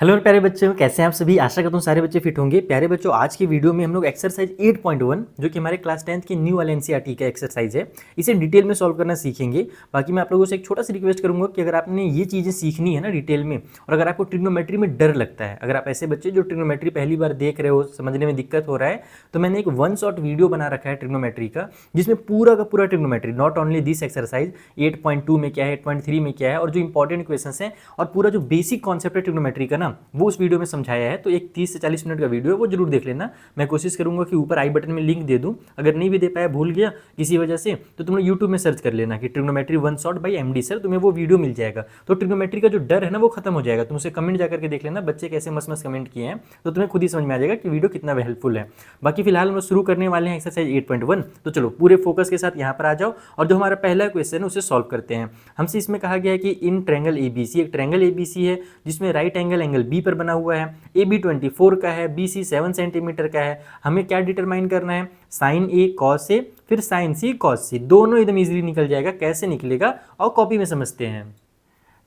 Hello प्यारे बच्चों, कैसे हैं आप सभी। आशा करता हूँ सारे बच्चे फिट होंगे। प्यारे बच्चों, आज की वीडियो में हम लोग एक्सरसाइज 8.1 जो कि हमारे क्लास 10th की न्यू वाले एनसीईआरटी का एक्सरसाइज है, इसे डिटेल में सॉल्व करना सीखेंगे। बाकी मैं आप लोगों से एक छोटा सा रिक्वेस्ट करूंगा कि अगर आपने ये चीज़ें सीखनी है ना डिटेल में, और अगर आपको ट्रिग्नोमेट्री में डर लगता है, अगर आप ऐसे बच्चे जो ट्रिग्नोमेट्री पहली बार देख रहे हो, समझने में दिक्कत हो रहा है, तो मैंने एक वन शॉट वीडियो बना रखा है ट्रिग्नोमेट्री का, जिसमें पूरा का पूरा trigonometry, not only this exercise 8.2 में क्या है, 8.3 में क्या है, और जो इंपॉर्टेंट क्वेश्चन है और पूरा जो बेसिक कॉन्सेप्ट है ट्रिग्नोमेट्री का ना, वो उस वीडियो में समझाया है। तो एक 30 से 40 मिनट का वीडियो है, वो जरूर देख लेना। मैं कोशिश करूंगा कि ऊपर आई बटन में लिंक दे दूं। अगर नहीं भी दे पाया, भूल गया किसी वजह से, तो तुम लोग यूट्यूब में सर्च कर लेना कि trigonometry one shot bye MD sir, तुम्हें वो वीडियो मिल जाएगा। तो ट्रिग्नोमेट्री का जो डर है ना, वो खत्म हो जाएगा। तुम उसे कमेंट जाकर के देख लेना, बच्चे कैसे मस्त मस्त कमेंट किए हैं, तो तुम्हें खुद ही समझ में आ जाएगा कि वीडियो कितना हेल्पफुल है। बाकी फिलहाल हम लोग शुरू करने वाले हैं एक्सरसाइज 8.1। तो चलो पूरे फोकस के साथ यहाँ पर आ जाओ, और जो हमारा पहला क्वेश्चन है उसे सॉल्व करते हैं। हमसे इसमें कहा गया है कि इन ट्रायंगल एबीसी, एक ट्रायंगल एबीसी है जिसमें राइट एंगल बी पर बना हुआ है, ए बी 24 का है, बी सी 7 सेंटीमीटर का है। हमें क्या डिटरमाइन करना है, साइन ए कॉस ए फिर साइन सी कॉस सी। दोनों एकदम इजीली निकल जाएगा। कैसे निकलेगा और कॉपी में समझते हैं।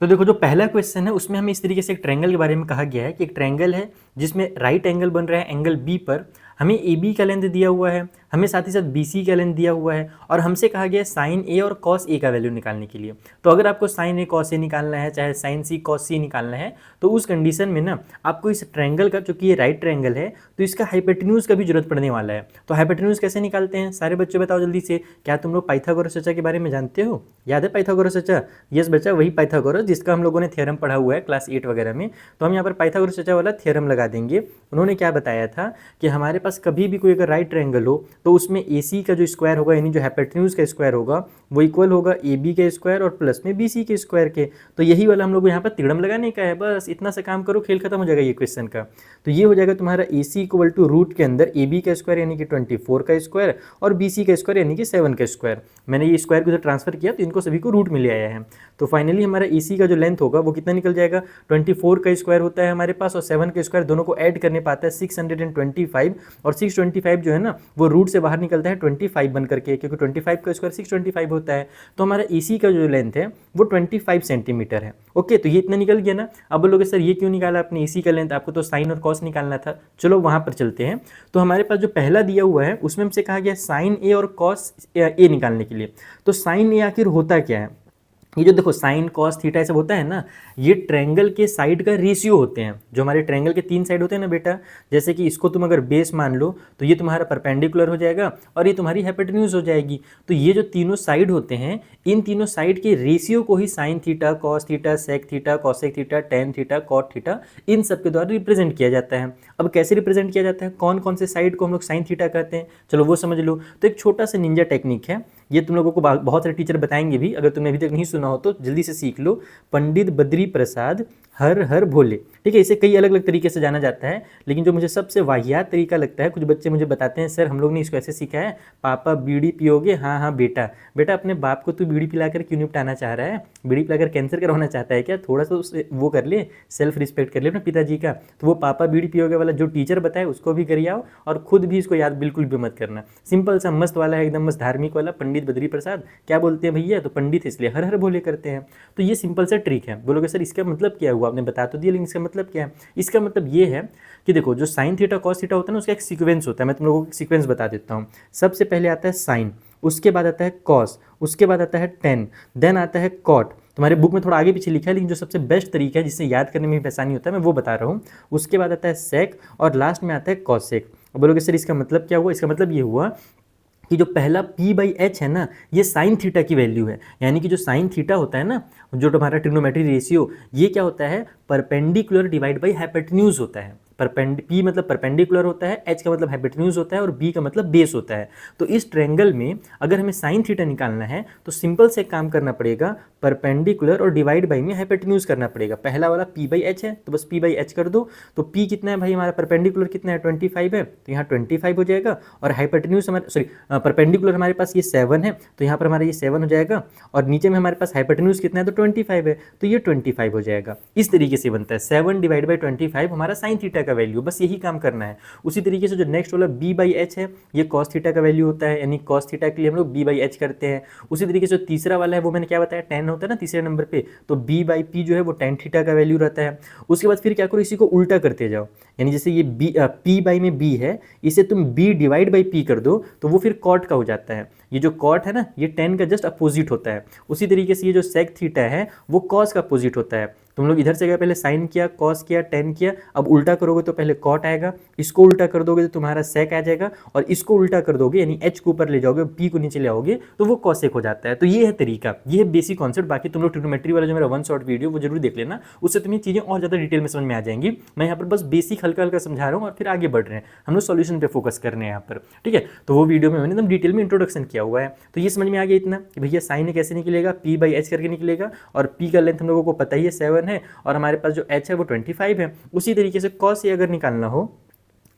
तो देखो, जो पहला क्वेश्चन है उसमें हमें इस तरीके से एक ट्रायंगल के बारे में कहा गया है कि एक ट्रायंगल है जिसमें राइट एंगल बन रहा है एंगल बी पर। हमें ए बी का लेंथ दिया हुआ है, हमें साथ ही साथ बी सी का लेंथ दिया हुआ है, और हमसे कहा गया है साइन ए और कॉस ए का वैल्यू निकालने के लिए। तो अगर आपको साइन ए कॉस ए निकालना है, चाहे साइन सी कॉस सी निकालना है, तो उस कंडीशन में ना आपको इस ट्रायंगल का, चूंकि ये राइट ट्रायंगल है, तो इसका हाइपोटेन्यूज का भी जरूरत पड़ने वाला है। तो हाइपोटेन्यूज कैसे निकालते हैं, सारे बच्चे बताओ जल्दी से। क्या तुम लोग पाइथागोरस चचा के बारे में जानते हो? याद है पाइथागोरस चचा? यस बच्चा, वही पाइथागोरस जिसका हम लोगों ने थ्योरम पढ़ा हुआ है क्लास 8 वगैरह में। तो हम यहाँ पर पाइथागोरस चचा वाला थ्योरम लगा देंगे। उन्होंने क्या बताया था कि हमारे पास कभी भी कोई अगर राइट ट्रायंगल हो, तो उसमें ए सी का जो स्क्वायर होगा, यानी जो हाइपोटेन्यूज का स्क्वायर होगा, वो इक्वल होगा ए बी के स्क्वायर और प्लस में बी सी के स्क्वायर के। तो यही वाला हम लोग यहाँ पर तिगड़म लगाने का है। बस इतना सा काम करो, खेल खत्म हो जाएगा ये क्वेश्चन का। तो ये हो जाएगा तुम्हारा A C equal to root के अंदर ए बी का स्क्वायर यानी कि 24 का स्क्वायर, और बी सी का स्क्वायर यानी कि 7 का स्क्वायर। मैंने ये स्क्वायर को ट्रांसफर किया तो इनको सभी को रूट में ले आया है। तो फाइनली हमारा ए सी का जो लेंथ होगा वो कितना निकल जाएगा, 24 का स्क्वायर होता है हमारे पास, और 7 का स्क्वायर, दोनों को ऐड करने पाता है 625, और 625 जो है ना, वो रूट से बाहर निकलता है 25 बन करके, क्योंकि 25 का स्क्वायर 625 होता है। तो हमारा ए सी का जो लेंथ है वो 25 सेंटीमीटर है। ओके, तो ये इतना निकल गया ना। अब बोलोगे सर ये क्यों निकाला आपने ए सी का लेंथ, आपको तो साइन और कॉस निकालना था। चलो वहां पर चलते हैं। तो हमारे पास जो पहला दिया हुआ है उसमें हमसे कहा गया साइन ए और कॉस ए निकालने के लिए। तो साइन ए आखिर होता क्या है, ये जो देखो साइन कॉस थीटा सब होता है ना, ये ट्रायंगल के साइड का रेशियो होते हैं। जो हमारे ट्रायंगल के 3 साइड होते हैं ना बेटा, जैसे कि इसको तुम अगर बेस मान लो, तो ये तुम्हारा परपेंडिकुलर हो जाएगा और ये तुम्हारी हाइपोटेन्यूज हो जाएगी। तो ये जो तीनों साइड होते हैं, इन तीनों साइड के रेशियो को ही sine theta, cos theta, sec theta, cosec theta, tan theta, cot theta, इन सब के द्वारा रिप्रेजेंट किया जाता है। अब कैसे रिप्रेजेंट किया जाता है, कौन कौन से साइड को हम लोग साइन थीटा कहते हैं, चलो वो समझ लो। तो एक छोटा सा निंजा टेक्निक है, ये तुम लोगों को बहुत सारे टीचर बताएंगे भी। अगर तुमने अभी तक नहीं सुना हो तो जल्दी से सीख लो। पंडित बद्री प्रसाद हर हर भोले, ठीक है। इसे कई अलग अलग तरीके से जाना जाता है, लेकिन जो मुझे सबसे वाहियात तरीका लगता है, कुछ बच्चे मुझे बताते हैं सर हम लोग ने इसको ऐसे सीखा है, पापा बीड़ी पियोगे, हाँ हाँ बेटा। बेटा अपने बाप को तू बीड़ी पिलाकर क्यों निपटाना चाह रहा है, बीड़ी पिलाकर कैंसर करवाना चाहता है क्या? थोड़ा सा उसे वो कर ले, सेल्फ रिस्पेक्ट कर ले अपने पिताजी का। तो वो पापा बीड़ी पियोगे वाला जो टीचर बताए उसको भी करिए आओ, और खुद भी इसको याद बिल्कुल भी मत करना। सिंपल सा मस्त वाला है, एकदम मस्त धार्मिक वाला। पंडित बद्री प्रसाद क्या बोलते हैं भैया, तो पंडित इसलिए हर हर भोले करते हैं। तो ये सिंपल सा ट्रिक है। बोलोगे सर इसका मतलब क्या हुआ, आपने बता तो दिया, लेकिन इसका मतलब क्या है? इसका मतलब ये है कि देखो जो साइन थीटा कॉस थीटा होता है ना, उसका एक सीक्वेंस होता है। मैं तुम लोगों को सीक्वेंस बता देता हूँ। सबसे पहले आता है साइन, उसके बाद आता है कॉस, उसके बाद आता है टेन, देन आता है कॉट। तुम्हारे बुक में थोड़ा आगे पीछे लिखा है, लेकिन जो सबसे बेस्ट तरीका है जिससे याद करने में भी आसानी होता है, मैं वो बता रहा हूँ। उसके बाद आता है सेक, और लास्ट में आता है कॉसेक। बोलोगे सर इसका मतलब क्या हुआ? इसका मतलब ये हुआ कि जो पहला p/h है ना, ये साइन थीटा की वैल्यू है। यानी कि जो साइन थीटा होता है ना, जो हमारा ट्रिग्नोमेट्री रेशियो, ये क्या होता है, परपेंडिकुलर डिवाइड बाई हाइपोटेन्यूज होता है। p मतलब परपेंडिकुलर होता है, h का मतलब हाइपोटेन्यूज होता है, और b का मतलब बेस होता है। तो इस ट्रायंगल में अगर हमें साइन थीटा निकालना है तो सिंपल से काम करना पड़ेगा, परपेंडिकुलर और डिवाइड बाई में हाइपोटेन्यूज करना पड़ेगा। पहला वाला p/h है, तो बस p/h कर दो। तो p कितना है भाई हमारा, परपेंडिकुलर कितना है, 25 है, तो यहाँ 25 हो जाएगा। और हाइपोटेन्यूज हमारे, सॉरी परपेंडिकुलर हमारे पास ये 7 है, तो यहाँ पर हमारा ये 7 हो जाएगा। और नीचे में हमारे पास हाइपोटेन्यूज कितना है, तो 25 है, तो ये 25 हो जाएगा। इस तरीके से बनता है 7 डिवाइड बाई 25 हमारा साइन थीटा का वैल्यू। बस यही काम करना है। उसी तरीके से जो नेक्स्ट वाला b/h है, ये कॉस थीटा का वैल्यू होता है, यानी कॉस थीटा के लिए हम लोग b/h करते हैं। उसी तरीके से जो तीसरा वाला है वो मैंने क्या बताया, tan होता है ना तीसरे नंबर पे, तो b बाई पी जो है वो tan थीटा का वैल्यू रहता है। उसके बाद फिर क्या करो, इसी को उल्टा करते जाओ, यानी जैसे ये p बाई में b है, इसे तुम b डिवाइड बाई p कर दो तो वो फिर कॉट का हो जाता है। ये जो कॉट है ना, ये tan का जस्ट अपोजिट होता है। उसी तरीके से ये जो सेक थीटा है वो कॉस का अपोजिट होता है। तुम लोग इधर से गए, पहले साइन किया, कॉस किया, टेन किया, अब उल्टा करोगे तो पहले कॉट आएगा, इसको उल्टा कर दोगे तो तुम्हारा सेक आ जाएगा, और इसको उल्टा कर दोगे यानी एच को ऊपर ले जाओगे, पी को नीचे ले आओगे तो वो कॉसेक हो जाता है। तो ये है तरीका, ये है बेसिक कॉन्सेप्ट। बाकी तुम लोग ट्रिग्नोमेट्री वाला जो मेरा वन शॉट वीडियो वो जरूर देख लेना, उससे तुम्हें चीजें और ज्यादा डिटेल में समझ में आ जाएंगी। मैं यहाँ पर बस बेसिक हल्का हल्का समझा रहा हूँ और फिर आगे बढ़ रहे हैं, हम लोग सॉल्यूशन पे फोकस कर रहे हैं यहाँ पर, ठीक है। तो वो वीडियो में मैंने एकदम डिटेल में इंट्रोडक्शन किया हुआ है। तो ये समझ में आ गया इतना कि भैया साइन कैसे निकलेगा, पी बाई एच करके निकलेगा, और पी का लेंथ हम लोगों को पता ही है 7 है, और हमारे पास जो एच है वो 25 है। उसी तरीके से कॉस ए अगर निकालना हो,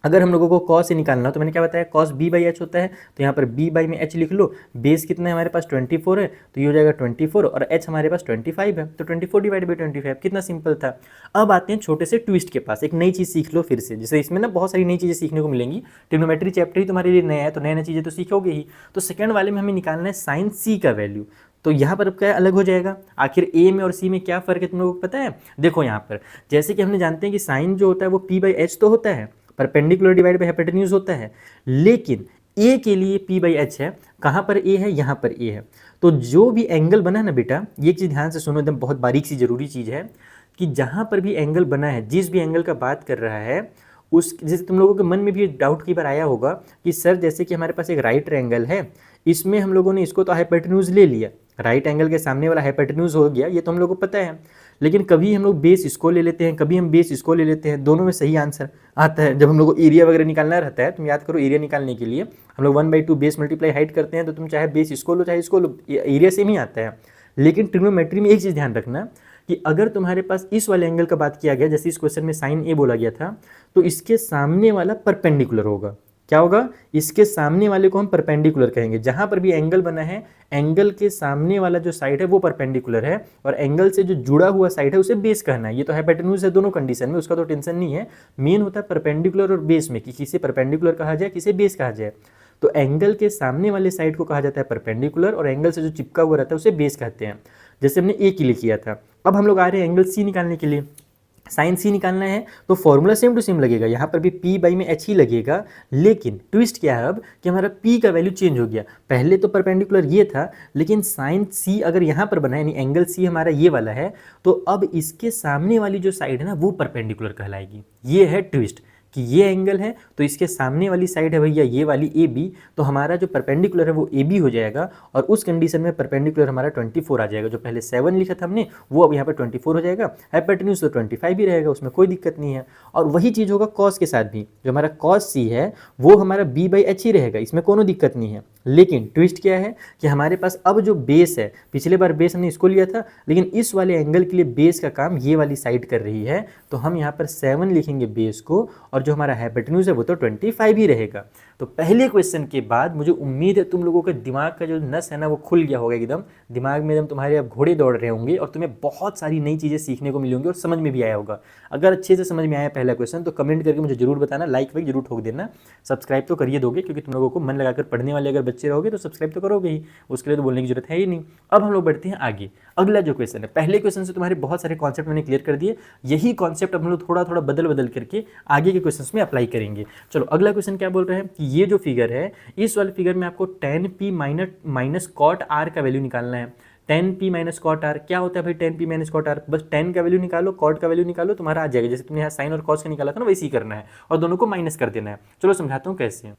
अगर हम लोगों को कॉस से निकालना हो तो मैंने क्या बताया, कॉस बी बाई एच होता है, तो यहाँ पर बी बाई में एच लिख लो, बेस कितना है हमारे पास 24 है, तो ये हो जाएगा 24, और एच हमारे पास 25 है, तो 24 डिवाइड बाई 25, कितना सिंपल था। अब आते हैं छोटे से ट्विस्ट के पास, एक नई चीज़ सीख लो फिर से, जैसे इसमें ना बहुत सारी नई चीज़ें सीखने को मिलेंगी। ट्रिग्नोमेट्री चैप्टर ही तुम्हारे लिए नया है, तो नई नई चीज़ें तो सीखोगे ही। तो सेकंड वाले में हमें निकालना है साइन सी का वैल्यू। तो यहाँ पर अब क्या अलग हो जाएगा, आखिर ए में और सी में क्या फ़र्क है तुम लोगों को पता है। देखो यहाँ पर जैसे कि हमने जानते हैं कि साइन जो होता है वो पी बाई एच तो होता है, परपेंडिकुलर डिवाइड बाई हाइपोटेन्यूज होता है, लेकिन ए के लिए पी बाई एच है, कहाँ पर ए है, यहाँ पर ए है। तो जो भी एंगल बना है ना बेटा, ये चीज़ ध्यान से सुनो, एकदम बहुत बारीक सी जरूरी चीज़ है, कि जहाँ पर भी एंगल बना है, जिस भी एंगल का बात कर रहा है, उस जैसे तुम लोगों के मन में भी डाउट कई बार आया होगा कि सर जैसे कि हमारे पास एक राइट ट्रायंगल है, इसमें हम लोगों ने इसको तो हाइपोटेन्यूज ले लिया, राइट एंगल के सामने वाला हाइपोटेन्यूज हो गया, ये तो हम लोग को पता है, लेकिन कभी हम लोग बेस इसको ले लेते हैं, कभी हम बेस इसको ले लेते हैं, दोनों में सही आंसर आता है। जब हम लोग को एरिया वगैरह निकालना रहता है, तुम याद करो एरिया निकालने के लिए हम लोग 1/2 बेस मल्टीप्लाई हाइट करते हैं, तो तुम चाहे बेस इसको लो चाहे इसको लो, एरिया सेम ही आता है। लेकिन ट्रिग्नोमेट्री में एक चीज़ ध्यान रखना कि अगर तुम्हारे पास इस वाले एंगल का बात किया गया, जैसे इस क्वेश्चन में साइन ए बोला गया था, तो इसके सामने वाला परपेंडिकुलर होगा। क्या होगा, इसके सामने वाले को हम परपेंडिकुलर कहेंगे। जहां पर भी एंगल बना है, एंगल के सामने वाला जो साइड है वो परपेंडिकुलर है, और एंगल से जो जुड़ा हुआ साइड है उसे बेस कहना है। ये तो हाइपोटेन्यूज है दोनों कंडीशन में, उसका तो टेंशन नहीं है। मेन होता है परपेंडिकुलर और बेस में, कि किसे परपेंडिकुलर कहा जाए, किसे बेस कहा जाए। तो एंगल के सामने वाले साइड को कहा जाता है परपेंडिकुलर, और एंगल से जो चिपका हुआ रहता है उसे बेस कहते हैं, जैसे हमने ए के लिए किया था। अब हम लोग आ रहे हैं एंगल सी निकालने के लिए। साइन सी निकालना है तो फॉर्मूला सेम टू सेम लगेगा, यहाँ पर भी p बाई में h ही लगेगा, लेकिन ट्विस्ट क्या है अब कि हमारा p का वैल्यू चेंज हो गया। पहले तो परपेंडिकुलर ये था, लेकिन साइन c अगर यहाँ पर बना है, यानी एंगल c हमारा ये वाला है, तो अब इसके सामने वाली जो साइड है ना वो परपेंडिकुलर कहलाएगी। ये है ट्विस्ट, कि ये एंगल है तो इसके सामने वाली साइड है भैया ये वाली ए बी, तो हमारा जो परपेंडिकुलर है वो ए बी हो जाएगा, और उस कंडीशन में परपेंडिकुलर हमारा 24 आ जाएगा। जो पहले 7 लिखा था हमने वो अब यहाँ पर 24 हो जाएगा। हाइपोटेन्यूज तो 25 ही रहेगा, उसमें कोई दिक्कत नहीं है। और वही चीज़ होगा कॉस के साथ भी, जो हमारा कॉस सी है वो हमारा बी बाई एच ही रहेगा, इसमें कोनो दिक्कत नहीं है। लेकिन ट्विस्ट क्या है कि हमारे पास अब जो बेस है, पिछले बार बेस हमने इसको लिया था, लेकिन इस वाले एंगल के लिए बेस का काम ये वाली साइड कर रही है, तो हम यहाँ पर 7 लिखेंगे बेस को, और जो हमारा हाइपोटेन्यूज है वो तो 25 ही रहेगा। तो पहले क्वेश्चन के बाद मुझे उम्मीद है तुम लोगों के दिमाग का जो नस है ना वो खुल गया होगा एकदम, दिमाग में एकदम तुम्हारे अब घोड़े दौड़ रहे होंगे, और तुम्हें बहुत सारी नई चीज़ें सीखने को मिली होंगी और समझ में भी आया होगा। अगर अच्छे से समझ में आया पहला क्वेश्चन तो कमेंट करके मुझे जरूर बताना, लाइक वाइक जरूर ठोक देना, सब्सक्राइब तो करिए दोगे, क्योंकि तुम लोगों को मन लगाकर पढ़ने वाले अगर बच्चे रहोगे तो सब्सक्राइब तो करोगे ही, उसके लिए तो बोलने की जरूरत है ही नहीं। अब हम लोग बढ़ते हैं आगे। अगला जो क्वेश्चन है, पहले क्वेश्चन से तुम्हारे बहुत सारे कॉन्सेप्ट मैंने क्लियर कर दिए, यही कॉन्सेप्ट अब हम लोग थोड़ा थोड़ा बदल करके आगे के क्वेश्चन में अप्लाई करेंगे। चलो अगला क्वेश्चन क्या बोल रहे हैं कि ये जो फिगर है, इस वाले फिगर में आपको tan p minus cot r का वैल्यू निकालना है। tan p minus cot r क्या होता है भाई, tan p minus cot r, बस tan का वैल्यू निकालो, कॉट का वैल्यू निकालो, तुम्हारा आ जाएगा। जैसे तुमने यहाँ साइन और कॉस का निकाला था ना, वैसे ही करना है, और दोनों को माइनस कर देना है। चलो समझाता हूँ कैसे।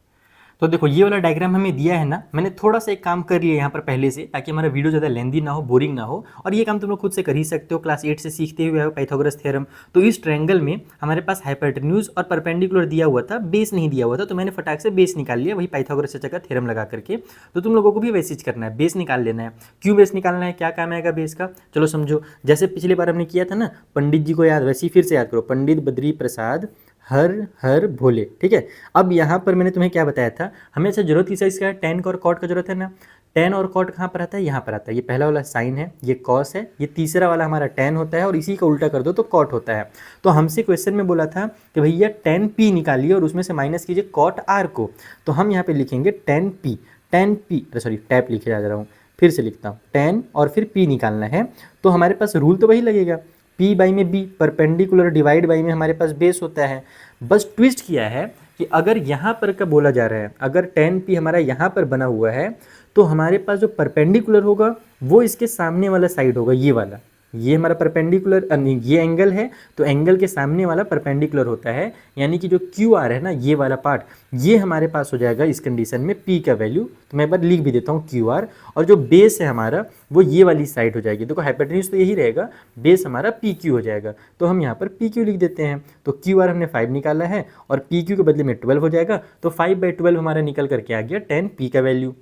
तो देखो ये वाला डायग्राम हमें दिया है ना, मैंने थोड़ा सा एक काम कर लिया यहाँ पर पहले से, ताकि हमारा वीडियो ज़्यादा लेंदी ना हो, बोरिंग ना हो, और ये काम तुम लोग खुद से कर ही सकते हो, क्लास 8 से सीखते हुए पाइथागोरस थ्योरम। तो इस ट्रायंगल में हमारे पास हाइपोटेन्यूज और परपेंडिकुलर दिया हुआ था, बेस नहीं दिया हुआ था, तो मैंने फटाक से बेस निकाल लिया, वही पाइथागोरस का थ्योरम लगा करके। तो तुम लोगों को भी वैसे ही करना है, बेस निकाल लेना है। क्यों बेस निकालना है, क्या काम आएगा बेस का, चलो समझो। जैसे पिछली बार हमने किया था ना, पंडित जी को याद, वैसे ही फिर से याद करो, पंडित बद्री प्रसाद हर हर भोले, ठीक है। अब यहाँ पर मैंने तुम्हें क्या बताया था, हमें अच्छा जरूरत किस चीज़ का है, tan का और cot का जरूरत है ना। tan और cot कहाँ पर आता है, यहाँ पर आता है। ये पहला वाला साइन है, ये cos है, ये तीसरा वाला हमारा tan होता है, और इसी का उल्टा कर दो तो cot होता है। तो हमसे क्वेश्चन में बोला था कि भैया tan p निकालिए और उसमें से माइनस कीजिए cot r को, तो हम यहाँ पे लिखेंगे tan p, सॉरी टैप लिखे जा रहा हूँ, फिर से लिखता हूँ, tan और फिर p निकालना है, तो हमारे पास रूल तो वही लगेगा, p बाई में b, परपेंडिकुलर डिवाइड बाई में हमारे पास बेस होता है। बस ट्विस्ट किया है कि अगर यहाँ पर का बोला जा रहा है, अगर tan p हमारा यहाँ पर बना हुआ है, तो हमारे पास जो परपेंडिकुलर होगा वो इसके सामने वाला साइड होगा, ये वाला, ये हमारा परपेंडिकुलर, ये एंगल है, तो एंगल के सामने वाला परपेंडिकुलर होता है, यानी कि जो क्यू आर है ना, ये वाला पार्ट, ये हमारे पास हो जाएगा इस कंडीशन में p का वैल्यू। तो मैं एक बार लिख भी देता हूँ क्यू आर, और जो बेस है हमारा वो ये वाली साइड हो जाएगी। देखो हाइपोटेन्यूज तो यही रहेगा, बेस हमारा पी क्यू हो जाएगा, तो हम यहाँ पर पी क्यू लिख देते हैं। तो क्यू आर हमने 5 निकाला है और पी क्यू के बदले में 12 हो जाएगा, तो 5/12 हमारा निकल करके आ गया 10 p का वैल्यू।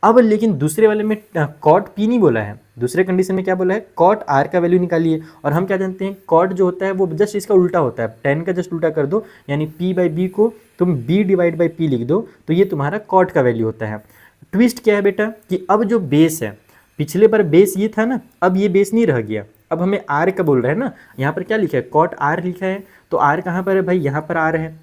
अब लेकिन दूसरे वाले में कॉट p नहीं बोला है, दूसरे कंडीशन में क्या बोला है, कॉट r का वैल्यू निकालिए। और हम क्या जानते हैं, कॉट जो होता है वो जस्ट इसका उल्टा होता है, 10 का जस्ट उल्टा कर दो, यानी p बाई बी को तुम b डिवाइड बाई p लिख दो, तो ये तुम्हारा कॉट का वैल्यू होता है। ट्विस्ट क्या है बेटा कि अब जो बेस है, पिछले बार बेस ये था ना, अब ये बेस नहीं रह गया, अब हमें r का बोल रहा है ना, यहाँ पर क्या लिखा है, कॉट r लिखा है, तो r कहाँ पर है भाई, यहाँ पर r है,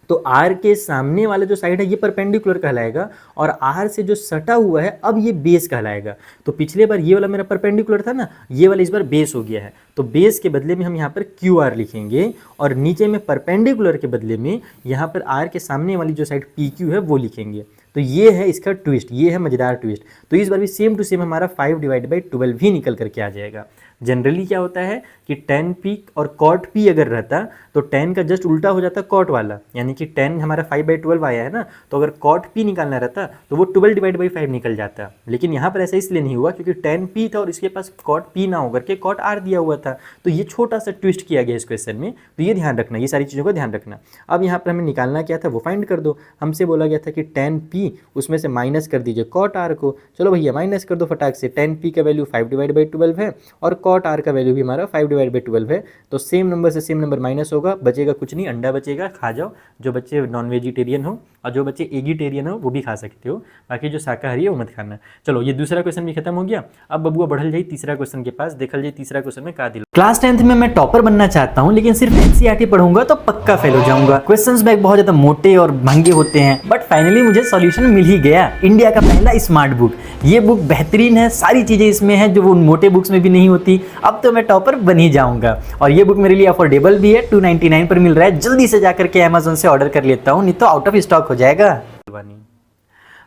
तो r के सामने वाला जो साइड है ये परपेंडिकुलर कहलाएगा, और r से जो सटा हुआ है अब ये बेस कहलाएगा। तो पिछले बार ये वाला मेरा परपेंडिकुलर था ना, ये वाला इस बार बेस हो गया है, तो बेस के बदले में हम यहाँ पर क्यू आर लिखेंगे, और नीचे में परपेंडिकुलर के बदले में यहाँ पर r के सामने वाली जो साइड पी क्यू है वो लिखेंगे। तो ये है इसका ट्विस्ट, ये है मजेदार ट्विस्ट। तो इस बार भी सेम टू सेम हमारा 5/12 ही निकल करके आ जाएगा। जनरली क्या होता है कि tan p और cot p अगर रहता तो tan का जस्ट उल्टा हो जाता cot वाला, यानी कि tan हमारा 5/12 आया है ना, तो अगर cot p निकालना रहता तो वो 12/5 निकल जाता। लेकिन यहाँ पर ऐसा इसलिए नहीं हुआ क्योंकि tan p था और इसके पास cot p ना होकर के cot r दिया हुआ था, तो ये छोटा सा ट्विस्ट किया गया इस क्वेश्चन में। तो ये ध्यान रखना, ये सारी चीज़ों का ध्यान रखना। अब यहाँ पर हमें निकालना क्या था वो फाइंड कर दो। हमसे बोला गया था कि tan p उसमें से माइनस कर दीजिए cot r को, चलो भैया माइनस कर दो फटाक से। tan p का वैल्यू 5/12 है और cot r का वैल्यू भी हमारा 5/12 है, तो सेम नंबर से सेम नंबर माइनस होगा, बचेगा कुछ नहीं, अंडा बचेगा, खा जाओ। जो बच्चे नॉन वेजिटेरियन हो और जो बच्चे एगिटेरियन हो वो भी खा सकते हो, बाकी जो शाकाहारी है वो मत खाना। चलो ये दूसरा क्वेश्चन भी खत्म हो गया। अब बबुआ बढ़ल जाए तीसरा क्वेश्चन के पास, देखल जाए तीसरा क्वेश्चन में का दिल। क्लास 10th में मैं टॉपर बनना चाहता हूँ, लेकिन सिर्फ एनसीईआरटी पढ़ूंगा तो पक्का फेल हो जाऊंगा। क्वेश्चंस बैग बहुत ज्यादा मोटे और महंगे होते हैं, बट फाइनली मुझे सॉल्यूशन मिल ही गया। इंडिया का पहला स्मार्ट बुक, ये बुक बेहतरीन है, सारी चीजें इसमें हैं जो वो उन मोटे बुक्स में भी नहीं होती। अब तो मैं टॉपर बन ही जाऊंगा, और ये बुक मेरे लिए अफोर्डेबल भी है, 299 पर मिल रहा है। जल्दी से जाकर के अमेज़न से ऑर्डर कर लेता हूँ, नहीं तो आउट ऑफ स्टॉक हो जाएगा।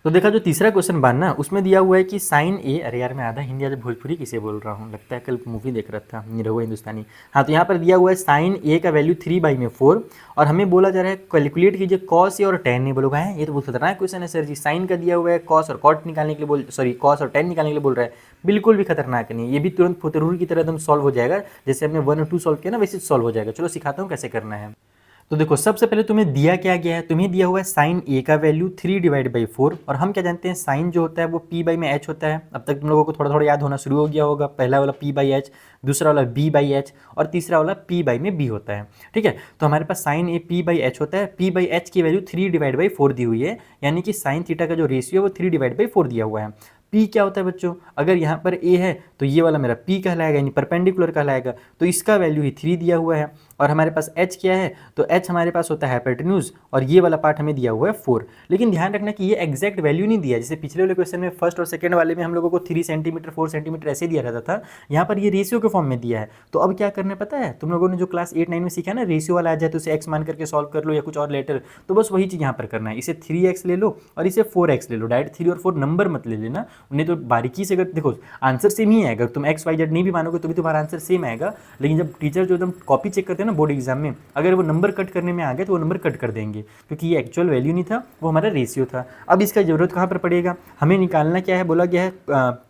तो देखा जो तीसरा क्वेश्चन बनना, उसमें दिया हुआ है कि साइन ए, अरे यार मैं आधा हिंदी आधा भोजपुरी किसे बोल रहा हूँ, लगता है कल मूवी देख रहा था निरहुआ हिंदुस्तानी। हाँ, तो यहाँ पर दिया हुआ है साइन ए का वैल्यू 3/4, और हमें बोला जा रहा है कैलकुलेट कीजिए कॉस ए और टेन। नहीं बोलोगा है ये तो बहुत खतरनाक क्वेश्चन है सर जी, साइन का दिया हुआ है, कॉस और कॉट निकालने के लिए कॉस और टेन निकालने के लिए बोल रहा है। बिल्कुल भी खतरनाक नहीं, ये भी तुरंत फुतरूर की तरह एकदम सॉल्व हो जाएगा, जैसे हमने 1 और 2 सॉल्व किया ना वैसे सॉल्व हो जाएगा। चलो सिखाता हूँ कैसे करना है। तो देखो सबसे पहले तुम्हें दिया क्या गया है, तुम्हें दिया हुआ है साइन ए का वैल्यू 3/4, और हम क्या जानते हैं साइन जो होता है वो p बाई में h होता है। अब तक तुम लोगों को थोड़ा थोड़ा याद होना शुरू हो गया होगा, पहला वाला p बाई एच, दूसरा वाला b बाई एच, और तीसरा वाला p बाई में b होता है। ठीक है, तो हमारे पास sine A p by H होता है, p बाई एच की वैल्यू 3/4 दी हुई है, यानी कि साइन थीटा का जो रेशियो है वो 3/4 दिया हुआ है। p क्या होता है बच्चों, अगर यहाँ पर a है तो ये वाला मेरा p कहलाएगा, यानी परपेंडिकुलर कहलाएगा, तो इसका वैल्यू ही 3 दिया हुआ है। और हमारे पास h क्या है, तो h हमारे पास होता है हाइपोटेन्यूज, और ये वाला पार्ट हमें दिया हुआ है 4। लेकिन ध्यान रखना कि ये एग्जैक्ट वैल्यू नहीं दिया, जैसे पिछले वाले क्वेश्चन में फर्स्ट और सेकंड वाले में हम लोगों को 3 सेंटीमीटर 4 सेंटीमीटर ऐसे दिया रहता था, यहाँ पर ये रेशियो के फॉर्म में दिया है। तो अब क्या करना पता है, तुम लोगों ने जो क्लास 8-9 में सीखा ना, रेशियो वाला आ जाए तो उसे x मान करके सॉल्व कर लो या कुछ और लेटर, तो बस वही चीज़ यहाँ पर करना है। इसे 3x ले लो और इसे 4x ले लो, डायरेक्ट 3 और 4 नंबर मत ले लेना, उन्हें तो बारीकी से, अगर देखो आंसर सेम ही आएगा, तुम XYZ नहीं भी मानोगे तो भी तुम्हारा आंसर सेम आएगा। लेकिन जब टीचर जो एकदम कॉपी चेक करते हैं ना बोर्ड एग्जाम में, अगर वो नंबर कट करने में आ गए तो वो नंबर कट कर देंगे, क्योंकि ये एक्चुअल वैल्यू नहीं था, वो हमारा रेशियो था। अब इसका जरूरत कहाँ पर पड़ेगा, हमें निकालना क्या है, बोला गया है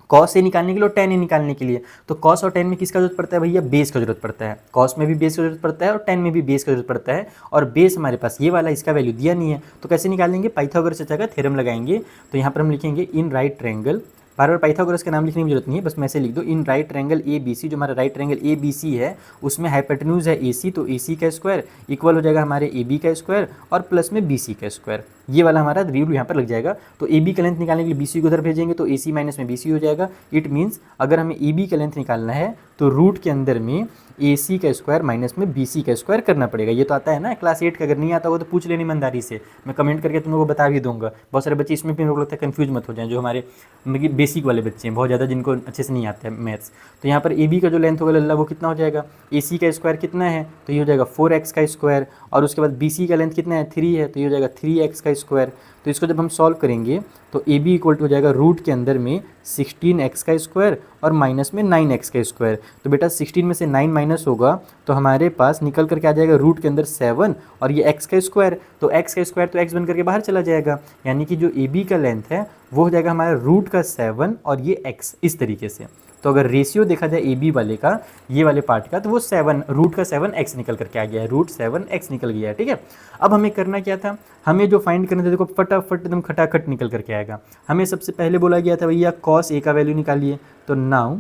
कॉस ए निकालने के लिए और टेन ए निकालने के लिए। तो कॉस और टेन में किसका जरूरत पड़ता है भैया, बेस का जरूरत पड़ता है। कॉस में भी बेस का जरूरत पड़ता है और टेन में भी बेस का जरूरत पड़ता है, और बेस हमारे पास ये वाला, इसका वैल्यू दिया नहीं है, तो कैसे निकालेंगे, पाइथागोरस चाचा का थ्योरम लगाएंगे। तो यहाँ पर हम लिखेंगे इन राइट ट्रायंगल, बार बार पाइथागोरस का नाम लिखने की जरूरत नहीं है, बस मैं ऐसे लिख दो, in right triangle A B C. जो हमारा right triangle A B C है उसमें हाइपोटेन्यूज है ए सी, तो ए सी का स्क्वायर इक्वल हो जाएगा हमारे ए बी का स्क्वायर और प्लस में बी सी का स्क्वायर। ये वाला हमारा रूल यहाँ पर लग जाएगा। तो ए बी का लेंथ निकालने के लिए बी सी को उधर भेजेंगे तो ए सी माइनस में बी सी हो जाएगा। इट मीन्स अगर हमें ए बी का लेंथ निकालना है तो रूट के अंदर में ए सी का स्क्वायर माइनस में बी सी का स्क्वायर करना पड़ेगा। ये तो आता है ना क्लास 8 का, अगर नहीं आता होगा तो पूछ लेनी ईमानदारी से, मैं कमेंट करके तुम लोगों को बता भी दूंगा। बहुत सारे बच्चे इसमें भी मेरे को लगता है कन्फ्यूज मत हो जाए, जो हमारे मतलब बेसिक वाले बच्चे हैं बहुत ज़्यादा, जिनको अच्छे से नहीं आता है मैथ्स। तो यहाँ पर ए बी का जो लेंथ होगा लल्ला वो कितना हो जाएगा, ए सी का स्क्वायर कितना है तो ये हो जाएगा 4x का स्क्वायर, और उसके बाद बी सी का लेंथ कितना है 3 है तो ये हो जाएगा 3x का स्क्वायर। तो इसको जब हम सॉल्व करेंगे तो ए बी इक्वल टू हो जाएगा रूट के अंदर में 16x का स्क्वायर और माइनस में 9x का स्क्वायर। तो बेटा 16 में से 9 माइनस होगा तो हमारे पास निकल करके आ जाएगा रूट के अंदर 7 और ये x का स्क्वायर, तो x का स्क्वायर तो x बन करके बाहर चला जाएगा, यानी कि जो ए बी का लेंथ है वो हो जाएगा हमारा रूट का 7 और ये x, इस तरीके से। तो अगर रेशियो देखा जाए ए बी वाले का, ये वाले पार्ट का, तो वो 7 रूट का 7x निकल करके आ गया है, रूट 7x निकल गया है। ठीक है, अब हमें करना क्या था, हमें जो फाइंड करना था देखो फटाफट एकदम खटाखट निकल करके आएगा। हमें सबसे पहले बोला गया था भैया कॉस ए का वैल्यू निकालिए, तो नाउ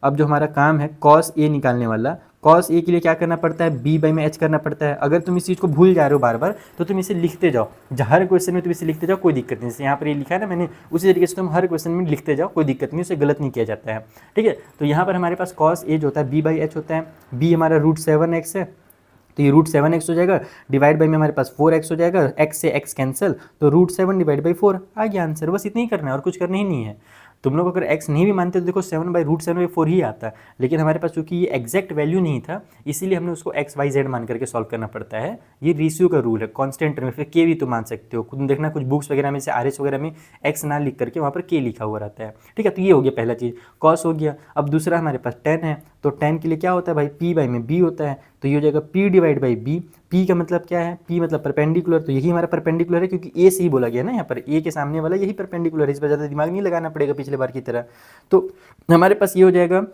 अब जो हमारा काम है कॉस ए निकालने वाला, कॉस ए के लिए क्या करना पड़ता है, बी बाई में एच करना पड़ता है। अगर तुम इस चीज़ को भूल जा रहे हो बार बार तो तुम इसे लिखते जाओ, हर क्वेश्चन में तुम इसे लिखते जाओ, कोई दिक्कत नहीं। जैसे यहाँ पर ये लिखा है ना मैंने, उसी तरीके से तुम हर क्वेश्चन में लिखते जाओ, कोई दिक्कत नहीं, उसे गलत नहीं किया जाता है। ठीक है, तो यहाँ पर हमारे पास कॉस ए जो होता है बी बाई एच होता है, बी हमारा रूट 7x है तो ये रूट 7x हो जाएगा, डिवाइड बाई में हमारे पास 4x हो जाएगा, x से x कैंसिल तो रूट 7 डिवाइड बाई 4 आ गया आंसर। बस इतना ही करना है और कुछ करना ही नहीं है। तुम लोग अगर x नहीं भी मानते तो देखो 7 बाई रूट 7 बाई 4 ही आता है, लेकिन हमारे पास चूंकि ये एग्जैक्ट वैल्यू नहीं था इसीलिए हमने उसको x y z मान करके सॉल्व करना पड़ता है। ये रेशियो का रूल है, कांस्टेंट में फिर k भी तुम मान सकते हो, तुम देखना कुछ बुक्स वगैरह में से RS वगैरह में x ना लिख करके वहाँ पर k लिखा हुआ रहता है। ठीक है, तो ये हो गया पहला चीज़, कॉस हो गया। अब दूसरा हमारे पास tan है, तो tan के लिए क्या होता है भाई, p बाई में b होता है, तो ये हो जाएगा p divide by b। p का मतलब क्या है, p मतलब परपेंडिकुलर, तो यही हमारा परपेंडिकुलर है क्योंकि a से ही बोला गया ना, यहाँ पर a के सामने वाला यही परपेंडिकुलर है, इस पर ज़्यादा दिमाग नहीं लगाना पड़ेगा पिछले बार की तरह। तो हमारे पास ये हो जाएगा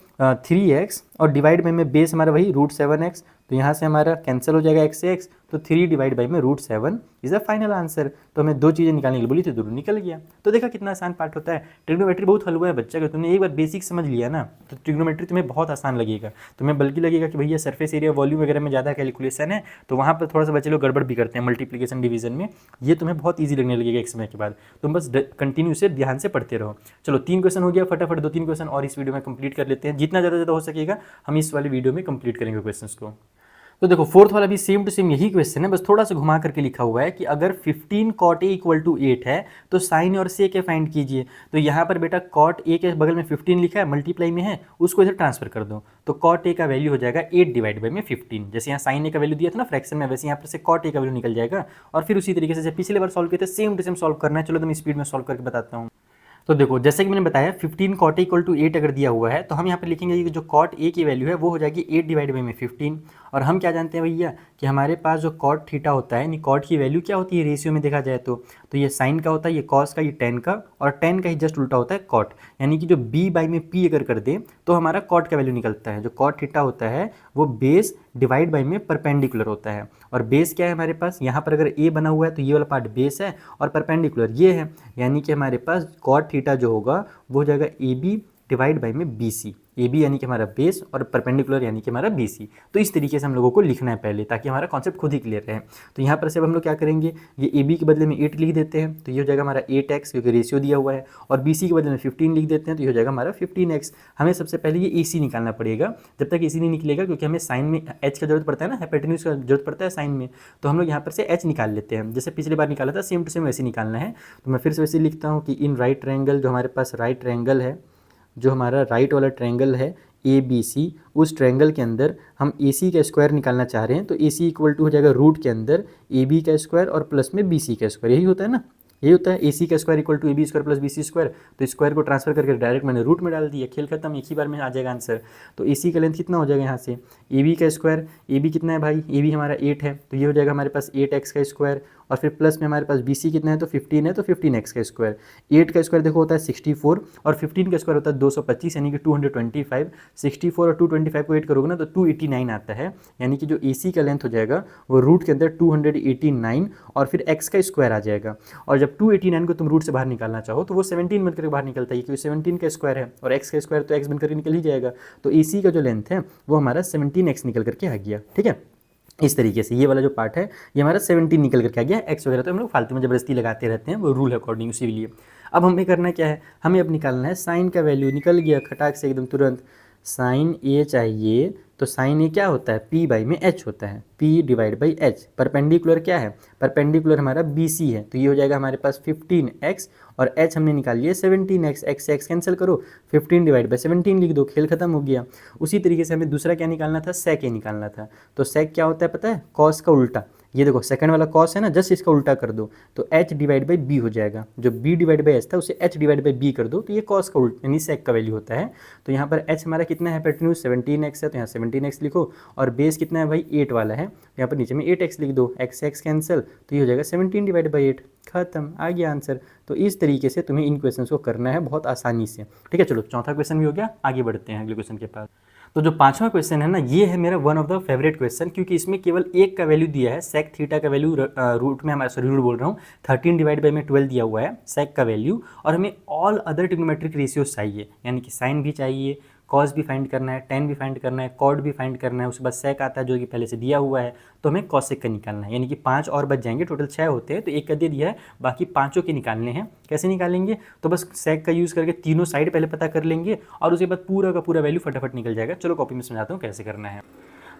3x और डिवाइड बाई में बेस हमारा वही रूट 7x, तो यहाँ से हमारा कैंसिल हो जाएगा x से x, तो 3 डिवाइड बाई में root 7 is the final answer. तो हमें दो चीज़ें निकालने के लिए बोली थी, दोनों निकल गया। तो देखा कितना आसान पार्ट होता है। ट्रिग्नोमेट्री बहुत हलवा है बच्चा, अगर तुमने एक बार बेसिक समझ लिया ना तो ट्रिग्नोमेट्री तुम्हें बहुत आसान लगेगा। तुम्हें बल्कि लगेगा कि भैया सरफेस एरिया वॉल्यूम वगैरह में ज़्यादा कैलकुलेशन है, तो वहाँ पर थोड़ा सा बच्चे लोग गड़बड़ भी करते हैं मल्टीप्लिकेशन डिवीजन में, ये तुम्हें बहुत ईजी लगने लगेगा एक समय के बाद। तुम बस कंटिन्यू से ध्यान से पढ़ते रहो। चलो 3 क्वेश्चन हो गया, फटाफट 2-3 क्वेश्चन और इस वीडियो में कंप्लीट कर लेते हैं, जितना ज़्यादा हो सकेगा हम इस वाले वीडियो में कंप्लीट करेंगे क्वेश्चन को। तो देखो फोर्थ वाला भी सेम टू सेम यही क्वेश्चन है, बस थोड़ा सा घुमा करके लिखा हुआ है कि अगर 15 cot a इक्वल टू 8 है तो साइन और सेक ए फाइंड कीजिए। तो यहाँ पर बेटा cot a के बगल में 15 लिखा है, मल्टीप्लाई में है, उसको इधर ट्रांसफर कर दो, तो cot a का वैल्यू हो जाएगा 8 डिवाइड बाई में 15। जैसे यहाँ साइन ए का वैल्यू दिया था ना फ्रैक्शन में, वैसे यहाँ पर से cot a का वैल्यू निकल जाएगा। और फिर उसी तरीके से पिछले बार सॉल्व किए थे सेम टू सेम सॉल्व करना है। चलो तो मैं स्पीड में सॉल्व करके बताता हूँ। तो देखो जैसे कि मैंने बताया 15 cot a इक्वल टू 8 अगर दिया हुआ है तो हम यहाँ पर लिखेंगे कि जो cot a की वैल्यू है वो हो जाएगी 8 डिवाइड बाई में 15। और हम क्या जानते हैं भैया कि हमारे पास जो cot थीटा होता है, यानी cot की वैल्यू क्या होती है रेशियो में देखा जाए तो ये साइन का होता है, ये cos का, ये tan का, और tan का ही जस्ट उल्टा होता है cot। यानी कि जो b बाई में p अगर कर दें तो हमारा cot का वैल्यू निकलता है। जो cot थीटा होता है वो बेस डिवाइड बाई में परपेंडिकुलर होता है, और बेस क्या है हमारे पास, यहाँ पर अगर a बना हुआ है तो ये वाला पार्ट बेस है और परपेंडिकुलर ये है, यानी कि हमारे पास cot थीटा जो होगा वो हो जाएगा ए बी डिवाइड बाई में बी सी। ए बी यानी कि हमारा बेस और परपेंडिकुलर यानी कि हमारा बी सी। तो इस तरीके से हम लोगों को लिखना है पहले, ताकि हमारा कॉन्सेप्ट खुद ही क्लियर रहे। तो यहाँ पर से अब हम लोग क्या करेंगे, ये ए बी के बदले में 8 लिख देते हैं, तो ये हो जाएगा हमारा 8x क्योंकि रेशियो दिया हुआ है, और बी सी के बदले में 15 लिख देते हैं, तो ये हो जाएगा हमारा 15x। हमें सबसे पहले ये ए सी निकालना पड़ेगा, जब तक ए सी नहीं निकलेगा क्योंकि हमें साइन में एच का जरूरत पड़ता है ना, हाइपोटेन्यूज का जरूरत पड़ता है साइन में, तो हम लोग यहाँ पर से एच निकाल लेते हैं। जैसे पिछली बार निकाला था सेम टू सेम वैसे निकालना है। तो मैं फिर से वैसे लिखता हूँ कि इन राइट ट्रायंगल, जो हमारे पास राइट ट्रायंगल है, जो हमारा राइट वाला ट्रायंगल है ए बी सी, उस ट्रायंगल के अंदर हम ए सी का स्क्वायर निकालना चाह रहे हैं, तो ए सी इक्वल टू हो जाएगा रूट के अंदर ए बी का स्क्वायर और प्लस में बी सी का स्क्वायर, यही होता है ना, यही होता है ए सी का square equal to A B square plus B C square. तो स्क्वायर को ट्रांसफर करके डायरेक्ट मैंने रूट में डाल दिया, खेल खत्म, एक ही बार में आ जाएगा आंसर। तो ए सी का लेंथ कितना हो जाएगा यहाँ से, ए बी का स्क्वायर, ए बी कितना है भाई, ए बी हमारा 8 है, तो ये हो जाएगा हमारे पास 8x का स्क्वायर, और फिर प्लस में हमारे पास बी सी कितना है तो 15 है, तो 15x का स्क्वायर। 8 का स्क्वायर देखो होता है 64 और 15 का स्क्वायर होता है 225 यानी कि 225। 64 और 225 को 8 करोगे ना तो 289 आता है, यानी कि जो ए सी का लेंथ हो जाएगा वो रूट के अंदर 289 और फिर x का स्क्वायर आ जाएगा। और जब 289 को तुम रूट से बाहर निकालना चाहो तो वो 17 बनकर बाहर निकलता है, क्योंकि 17 का स्क्वायर है और x का स्क्वायर तो x बनकर निकल ही जाएगा। तो ए सी का जो लेंथ है वो हमारा 17x निकल करके आ गया। ठीक है, इस तरीके से ये वाला जो पार्ट है ये हमारा 17 निकल करके आ गया। एक्स वगैरह तो हम लोग फालतू में जबरदस्ती लगाते रहते हैं, वो रूल है अकॉर्डिंग उसी लिए। अब हमें करना क्या है, हमें अब निकालना है साइन का वैल्यू। निकल गया खटाक से एकदम तुरंत, साइन ए चाहिए। तो साइन ए क्या होता है, पी बाई में एच होता है, P divide by H. Perpendicular क्या है, परपेंडिकुलर हमारा बी सी है, तो ये हो जाएगा हमारे पास 15x और h हमने निकाल लिया 17x। x से x कैंसिल करो, 15 डिवाइड बाई 17 लिख दो, खेल खत्म हो गया। उसी तरीके से हमें दूसरा क्या निकालना था, सेक ए निकालना था। तो सेक क्या होता है पता है, कॉस का उल्टा। ये देखो सेकंड वाला कॉस है ना, जस्ट इसका उल्टा कर दो तो h डिवाइड बाई बी हो जाएगा। जो b डिवाइड बाई h था उसे h डिवाइड बाई b कर दो, तो ये कॉस का उल्टा यानी सेक का वैल्यू होता है। तो यहाँ पर h हमारा कितना है, हाइपोटेन्यूज 17x है, तो यहाँ 17x लिखो, और बेस कितना है भाई 8 वाला है, यहाँ पर नीचे में 8x लिख दो, x से x कैंसिल, तो ये हो जाएगा 17 डिवाइड बाई 8, खत्म, आ गया आंसर। तो इस तरीके से तुम्हें इन क्वेश्चंस को करना है बहुत आसानी से। ठीक है, चलो चौथा क्वेश्चन भी हो गया, आगे बढ़ते हैं अगले क्वेश्चन के पास। तो जो पांचवा क्वेश्चन है ना, ये है मेरा one of the favourite question, क्योंकि इसमें केवल एक का वैल्यू दिया है, सेक थीटा का वैल्यू रूट में हमारा, सॉरी रूट बोल रहा हूँ, 13 डिवाइड बाई में 12 दिया हुआ है सेक का वैल्यू, और हमें ऑल अदर ट्रिग्नोमेट्रिक रेशियोज चाहिए, यानी कि साइन भी चाहिए, कॉस भी फाइंड करना है, टेन भी फाइंड करना है, कॉड भी फाइंड करना है, उसके बाद सेक आता है जो कि पहले से दिया हुआ है, तो हमें कॉसेक का निकालना है, यानी कि 5 और बच जाएंगे, टोटल 6 होते हैं, तो एक का दे दिया है, बाकी पाँचों के निकालने हैं। कैसे निकालेंगे, तो बस सेक का यूज़ करके तीनों साइड पहले पता कर लेंगे और उसके बाद पूरा का पूरा वैल्यू फटाफट निकल जाएगा। चलो कॉपी में समझाता हूँ कैसे करना है।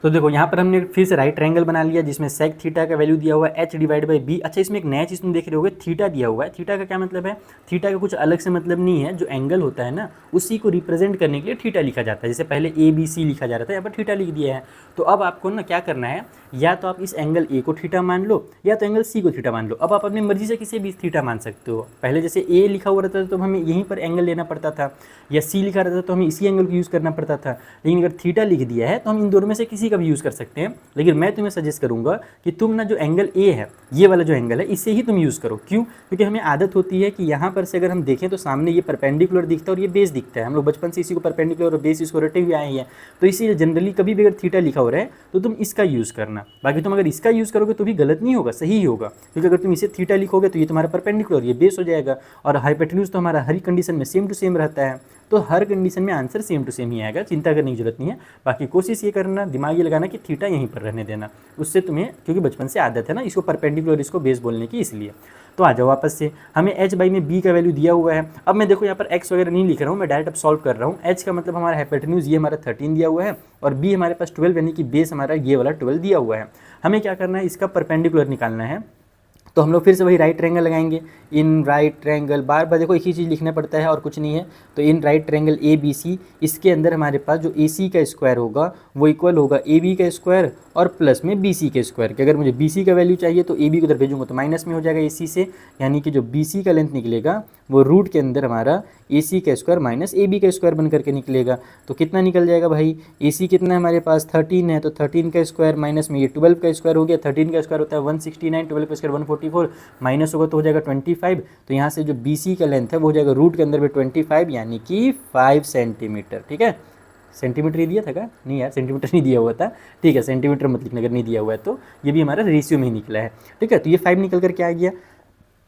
तो देखो यहाँ पर हमने फिर से राइट ट्रायंगल बना लिया, जिसमें सेक थीटा का वैल्यू दिया हुआ है h डिवाइड बाई बी। अच्छा, इसमें एक नया चीज़ तुम देख रहे होगे, थीटा दिया हुआ है। थीटा का क्या मतलब है, थीटा का कुछ अलग से मतलब नहीं है, जो एंगल होता है ना उसी को रिप्रेजेंट करने के लिए थीटा लिखा जाता है। जैसे पहले ए बी सी लिखा जा रहा था, यहाँ पर थीटा लिख दिया है। तो अब आपको ना क्या करना है, या तो आप इस एंगल ए को थीटा मान लो, या तो एंगल सी को थीटा मान लो। अब आप अपनी मर्जी से किसी भी थीटा मान सकते हो। पहले जैसे ए लिखा हुआ रहता था तो हमें यहीं पर एंगल लेना पड़ता था, या सी लिखा रहता था तो हमें इसी एंगल को यूज़ करना पड़ता था। लेकिन अगर थीटा लिख दिया है तो हम इन दोनों में से किसी का भी यूज़ कर सकते हैं। लेकिन मैं तुम्हें सजेस्ट करूंगा कि तुम ना जो एंगल ए है, ये वाला जो एंगल है, इसे ही तुम यूज़ करो। क्यों, क्योंकि हमें आदत होती है कि यहाँ पर से अगर हम देखें तो सामने ये परपेंडिकुलर दिखता है और ये बेस दिखता है। हम लोग बचपन से इसी को परपेंडिकुलर और बेस इसको रटे हुए आए हैं, तो इसीलिए जनरली कभी भी अगर थीटा लिखा हो रहा है तो तुम इसका यूज़ करना। बाकी तुम अगर इसका यूज़ करोगे तो भी गलत नहीं होगा, सही ही होगा, क्योंकि अगर तुम इसे थीटा लिखोगे तो ये तुम्हारा परपेंडिकुलर, ये बेस हो जाएगा, और हाइपोटेन्यूज तो हमारा हर कंडीशन में सेम टू सेम रहता है, तो हर कंडीशन में आंसर सेम टू सेम ही आएगा, चिंता करने की जरूरत नहीं है। बाकी कोशिश ये करना, दिमाग ये लगाना कि थीटा यहीं पर रहने देना, उससे तुम्हें, क्योंकि बचपन से आदत है ना इसको परपेंडिकुलर इसको बेस बोलने की, इसलिए। तो आ जाओ वापस से, हमें h बाई में b का वैल्यू दिया हुआ है। अब मैं देखो यहाँ पर x वगैरह नहीं लिख रहा हूँ, मैं डायरेक्ट अब सॉल्व कर रहा हूँ। h का मतलब हमारा हाइपोटेन्यूज ये हमारा 13 दिया हुआ है, और b हमारे पास 12 यानी कि बेस हमारा ये वाला 12 दिया हुआ है। हमें क्या करना है, इसका परपेंडिकुलर निकालना है। तो हम लोग फिर से वही राइट ट्रायंगल लगाएंगे। इन राइट ट्रायंगल, बार बार देखो एक ही चीज़ लिखना पड़ता है और कुछ नहीं है। तो in right triangle A B C, इसके अंदर हमारे पास जो ए सी का स्क्वायर होगा वो इक्वल होगा ए बी का स्क्वायर और प्लस में बी सी के स्क्वायर के। अगर मुझे बी सी का वैल्यू चाहिए तो ए बी को उधर भेजूंगा तो माइनस में हो जाएगा ए सी से, यानी कि जो बी सी का लेंथ निकलेगा वो रूट के अंदर हमारा ए सी का स्क्वायर माइनस ए बी का स्क्वायर बन करके निकलेगा। तो कितना निकल जाएगा भाई, ए सी कितना है हमारे पास 13 है, तो 13 का स्क्वायर माइनस में ये 12 का स्क्वायर हो गया। 13 का स्क्वायर होता है 169, 12 का स्क्वायर 144, माइनस होगा तो हो जाएगा 25। तो यहाँ से जो बी सी का लेंथ है वो हो जाएगा रूट के अंदर में 25, यानी कि 5 सेंटीमीटर। ठीक है, सेंटीमीटर ही दिया था क्या, नहीं यार सेंटीमीटर नहीं दिया हुआ था, ठीक है सेंटीमीटर मत लिखना अगर नहीं दिया हुआ है तो। ये भी हमारा रेशियो में ही निकला है, ठीक है। तो ये 5 निकल कर के आ गया,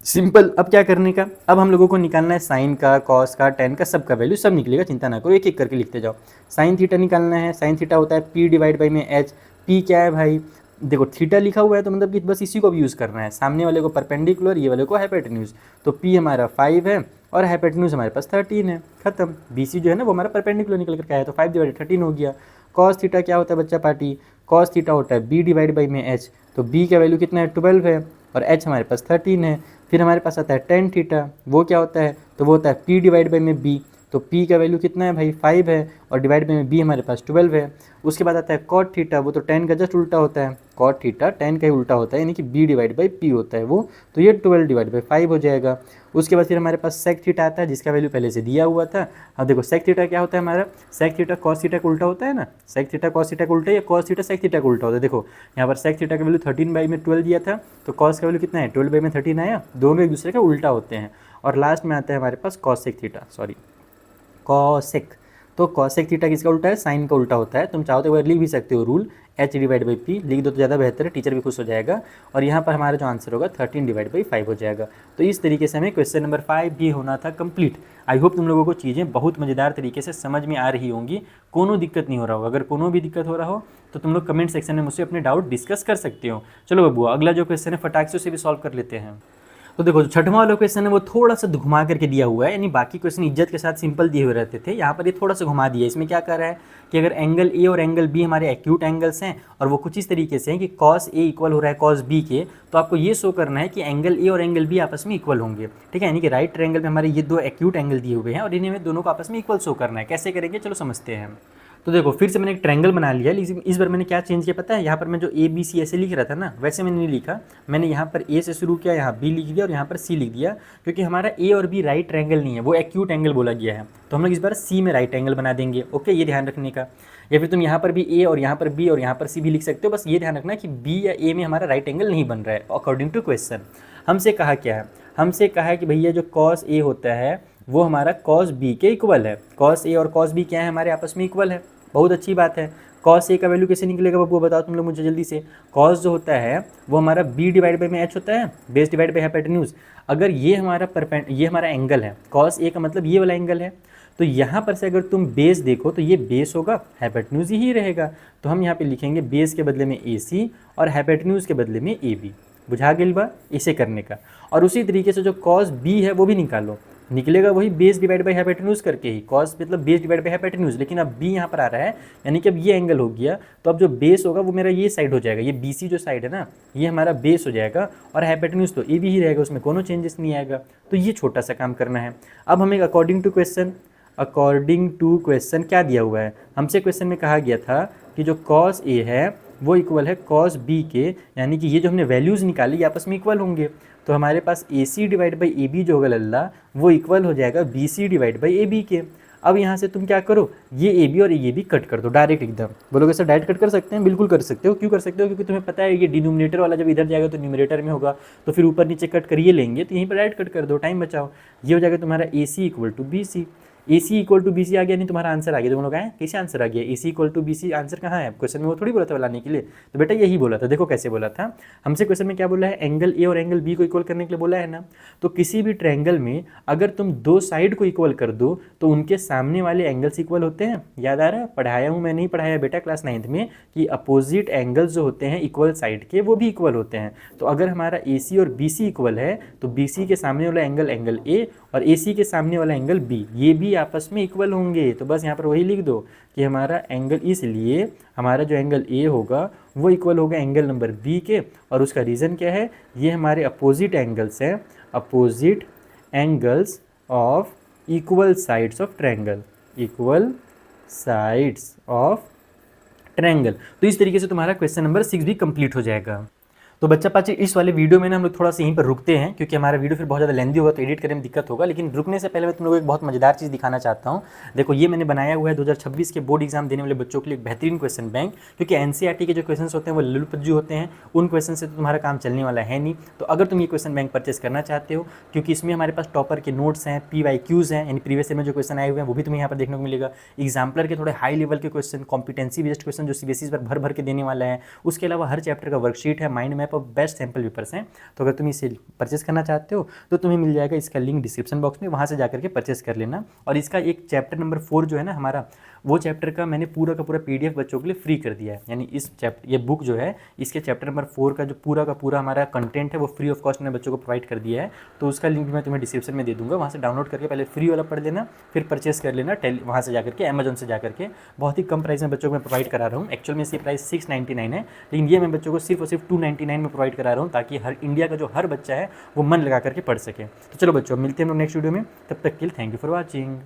सिंपल। अब क्या करने का, अब हम लोगों को निकालना है साइन का, कॉस का, टेन का, सब का वैल्यू सब निकलेगा, चिंता ना करो, एक एक करके लिखते जाओ। साइन थीटा निकालना है, साइन थीटा होता है पी डिवाइड बाई में एच। पी क्या है भाई, देखो थीटा लिखा हुआ है तो मतलब कि बस इसी को भी यूज़ करना है, सामने वाले को परपेंडिकुलर, ये वाले को हाइपोटेन्यूज। तो पी हमारा 5 है और हाइपोटेन्यूज हमारे पास 13 है, खत्म। बी सी जो है ना वो हमारा परपेंडिकुलर निकल कर आया, तो 5 डिवाइड 13 हो गया। कॉस थीटा क्या होता है बच्चा पार्टी, कॉस थीटा होता है बी डिवाइड बाई में एच। तो बी का वैल्यू कितना है 12 है और एच हमारे पास 13 है। फिर हमारे पास आता है टेन थीटा, वो क्या होता है, तो वो होता है पी डिवाइड बाई में बी। तो p का वैल्यू कितना है भाई 5 है और डिवाइड बाई में b हमारे पास 12 है। उसके बाद आता है कॉट थीटा, वो तो tan का जस्ट उल्टा होता है, कॉट थीटा tan का ही उल्टा होता है, यानी कि b डिवाइड बाई p होता है वो, तो ये 12 डिवाइड बाई 5 हो जाएगा। उसके बाद फिर हमारे पास सेक थीटा आता है जिसका वैल्यू पहले से दिया हुआ था। अब देखो सेक थीटा क्या होता है हमारा, सेक थीटा कॉस थीटा का उल्टा होता है ना, सेक थीटा कॉस थीटा का उल्टा या कॉस थीटा सेक थीटा का उल्टा होता है। देखो यहाँ पर सेक थीटा का वैल्यू 13 बाई में 12 दिया था, तो कॉस का वैल्यू कितना है 12 बाई में 13 आया, दोनों एक दूसरे का उल्टा होते हैं। और लास्ट में आता है हमारे पास कॉसेक थीटा, सॉरी कॉसेक, तो कॉसेक थीटा किसका उल्टा है, साइन का उल्टा होता है। तुम चाहो तो एक बार लिख भी सकते हो रूल, h/p लिख दो तो ज़्यादा बेहतर है, टीचर भी खुश हो जाएगा। और यहाँ पर हमारा जो आंसर होगा 13/5 हो जाएगा। तो इस तरीके से हमें क्वेश्चन नंबर 5 भी होना था कंप्लीट। आई होप तुम लोगों को चीज़ें बहुत मज़ेदार तरीके से समझ में आ रही होंगी, कोनो दिक्कत नहीं हो रहा होगा। अगर कोनो भी दिक्कत हो रहा हो तो तुम लोग कमेंट सेक्शन में मुझसे अपने डाउट डिस्कस कर सकते हो। चलो बबुआ, अगला जो क्वेश्चन है फटाक से उसे भी सॉल्व कर लेते हैं। तो देखो जो छठवां वाला क्वेश्चन है वो थोड़ा सा घुमा करके दिया हुआ है, यानी बाकी क्वेश्चन इज्जत के साथ सिंपल दिए हुए रहते थे, यहाँ पर ये थोड़ा सा घुमा दिया है। इसमें क्या कर रहा है कि अगर एंगल ए और एंगल बी हमारे एक्यूट एंगल्स हैं और वो कुछ इस तरीके से हैं कि कॉस ए इक्वल हो रहा है कॉस बी के, तो आपको ये शो करना है कि एंगल ए और एंगल बी आपस में इक्वल होंगे। ठीक है, यानी कि राइट ट्रायंगल में हमारे ये दो एक्यूट एंगल दिए हुए हैं और इन्हें हमें दोनों को आपस में इक्वल शो करना है। कैसे करेंगे, चलो समझते हैं। तो देखो फिर से मैंने एक ट्रायंगल बना लिया, लेकिन इस बार मैंने क्या चेंज किया पता है, यहाँ पर मैं जो ए बी सी ऐसे लिख रहा था ना, वैसे मैंने नहीं लिखा। मैंने यहाँ पर ए से शुरू किया, यहाँ बी लिख दिया और यहाँ पर सी लिख दिया, क्योंकि हमारा ए और बी राइट ट्रायंगल नहीं है, वो एक्यूट एंगल बोला गया है। तो हम लोग इस बार सी में राइट एंगल बना देंगे। ओके, ये ध्यान रखने का। या फिर तुम यहाँ पर भी ए और यहाँ पर बी और यहाँ पर सी भी लिख सकते हो, बस ये ध्यान रखना कि बी या ए में हमारा राइट एंगल नहीं बन रहा है अकॉर्डिंग टू क्वेश्चन। हमसे कहा क्या है, हमसे कहा है कि भैया जो कॉस ए होता है वो हमारा कॉस बी के इक्वल है। कॉस ए और कॉस बी क्या है, हमारे आपस में इक्वल है। बहुत अच्छी बात है। कॉस ए का वैल्यू कैसे निकलेगा बब्बू, बताओ तुम लोग मुझे जल्दी से। कॉस जो होता है वो हमारा बी डिवाइड बाई में एच होता है, बेस डिवाइड बाई हाइपोटेन्यूज। अगर ये हमारा एंगल है, कॉस ए का मतलब ये वाला एंगल है, तो यहाँ पर से अगर तुम बेस देखो तो ये बेस होगा, हाइपोटेन्यूज ही रहेगा। तो हम यहाँ पे लिखेंगे बेस के बदले में ए सी और हाइपोटेन्यूज के बदले में ए बी। बुझा गई बा इसे करने का। और उसी तरीके से जो कॉस बी है वो भी निकालो, निकलेगा वही बेस डिवाइड बाई हाइपोटेन्यूज करके ही। कॉस मतलब बेस डिवाइड बाई हाइपोटेन्यूज, लेकिन अब बी यहाँ पर आ रहा है, यानी कि अब ये एंगल हो गया, तो अब जो बेस होगा वो मेरा ये साइड हो जाएगा, ये बी सी जो साइड है ना, ये हमारा बेस हो जाएगा और हाइपोटेन्यूज तो ए बी ही रहेगा, उसमें कोनो चेंजेस नहीं आएगा। तो ये छोटा सा काम करना है। अब हमें अकॉर्डिंग टू क्वेश्चन क्या दिया हुआ है, हमसे क्वेश्चन में कहा गया था कि जो कॉस ए है वो इक्वल है कॉस बी के, यानी कि ये जो हमने वैल्यूज़ निकाली ये आपस में इक्वल होंगे। तो हमारे पास A C divide by A B जो होगा लल्ला, वो इक्वल हो जाएगा B C divide by A B के। अब यहाँ से तुम क्या करो, ये ए बी और ये बी कट कर दो डायरेक्ट एकदम। बोलोगे सर डायरेक्ट कट कर सकते हैं, बिल्कुल कर सकते हो। क्यों कर सकते हो, क्योंकि तुम्हें पता है ये डिनोमिनेटर वाला जब इधर जाएगा तो न्यूमरेटर में होगा, तो फिर ऊपर नीचे कट करिए लेंगे, तो यहीं पर डायरेक्ट कट कर दो, टाइम बचाओ। ये हो जाएगा तुम्हारा A C equal to B C. A C equal to B C आ गया, नहीं तुम्हारा आंसर आ गया। तुम लोग आए कैसे आंसर आ गया, A C equal to B C answer कहाँ है क्वेश्चन में, वो थोड़ी बोला था लाने के लिए, तो बेटा यही बोला था। देखो कैसे बोला था, हमसे क्वेश्चन में क्या बोला है, एंगल ए और एंगल बी को इक्वल करने के लिए बोला है ना। तो किसी भी ट्रायंगल में अगर तुम दो साइड को इक्वल कर दो तो उनके सामने वाले एंगल्स इक्वल होते हैं। याद आ रहा है, पढ़ाया हूँ मैं, नहीं पढ़ाया बेटा क्लास 9th में, कि अपोजिट एंगल्स जो होते हैं इक्वल साइड के वो भी इक्वल होते हैं। तो अगर हमारा ए सी और बी सी इक्वल है तो बी सी के सामने वाला एंगल ए और ए सी के सामने वाला एंगल बी, ये भी आपस में इक्वल होंगे। तो बस यहाँ पर वही लिख दो कि हमारा एंगल, इसलिए हमारा जो एंगल ए होगा वो इक्वल होगा एंगल नंबर बी के। और उसका रीज़न क्या है, ये हमारे अपोजिट एंगल्स हैं, opposite angles of equal sides of triangle, equal sides of triangle. तो इस तरीके से तुम्हारा क्वेश्चन नंबर 6 भी कंप्लीट हो जाएगा। तो बच्चा पाची इस वाले वीडियो में ना हम लोग थोड़ा सा यहीं पर रुकते हैं, क्योंकि हमारा वीडियो फिर बहुत ज़्यादा लेंदी होगा तो एडिट करने में दिक्कत होगा। लेकिन रुकने से पहले मैं तुम लोगों को एक बहुत मजेदार चीज़ दिखाना चाहता हूँ। देखो ये मैंने बनाया हुआ है 2026 के बोर्ड एग्जाम देने वाले बच्चों के लिए एक बेहतरीन क्वेश्चन बैंक, क्योंकि एनसीईआरटी के जो क्वेश्चन होते हैं वो लुलपज्जू होते हैं, उन क्वेश्चन से तो तुम्हारा काम चलने वाला है नहीं। तो अगर तुम ये क्वेश्चन बैंक परचेस करना चाहते हो, क्योंकि इसमें हमारे पास टॉपर के नोट्स हैं, PYQs हैं, यानी प्रीवियस ईयर में जो क्वेश्चन आए हुए हैं वो भी तुम्हें यहाँ पर देखने को मिलेगा। एग्जाम्पलर के थोड़े हाई लेवल के क्वेश्चन, कॉम्पिटेंसी बेस्ड क्वेश्चन जो CBSE पर भर भर के देने वाला है। उसके अलावा हर चैप्टर का वर्कशीट है, माइंड मैप और बेस्ट सैम्पल पेपर्स हैं। तो अगर तुम इसे परचेस करना चाहते हो तो तुम्हें मिल जाएगा, इसका लिंक डिस्क्रिप्शन बॉक्स में, वहाँ से जाकर के परचेस कर लेना। और इसका एक चैप्टर नंबर 4 जो है ना हमारा, वो चैप्टर का मैंने पूरा का पूरा PDF बच्चों के लिए फ्री कर दिया है। यानी इस चैप्टर, ये बुक जो है इसके चैप्टर नंबर 4 का जो पूरा का पूरा हमारा कंटेंट है वो फ्री ऑफ कॉस्ट मैंने बच्चों को प्रोवाइड कर दिया है। तो उसका लिंक मैं तुम्हें डिस्क्रिप्शन में दे दूंगा, वहाँ से डाउनलोड करके पहले फ्री वाला पढ़ लेना, फिर परचेस कर लेना वहाँ से जाकर के, अमेजोन से जाकर के। बहुत ही कम प्राइस में बच्चों को मैं प्रोवाइड करा रहा हूँ। एक्चुअल में इसकी प्राइस 699 है, लेकिन ये मैं बच्चों को सिर्फ और सिर्फ 299 में प्रोवाइड करा रहा हूँ, ताकि हर इंडिया का जो हर बच्चा है वो मन लगा करके पढ़ सके। तो चलो बच्चों, मिलते हैं हम लोग नेक्स्ट वीडियो में, तब तक के लिए थैंक यू फॉर वॉचिंग।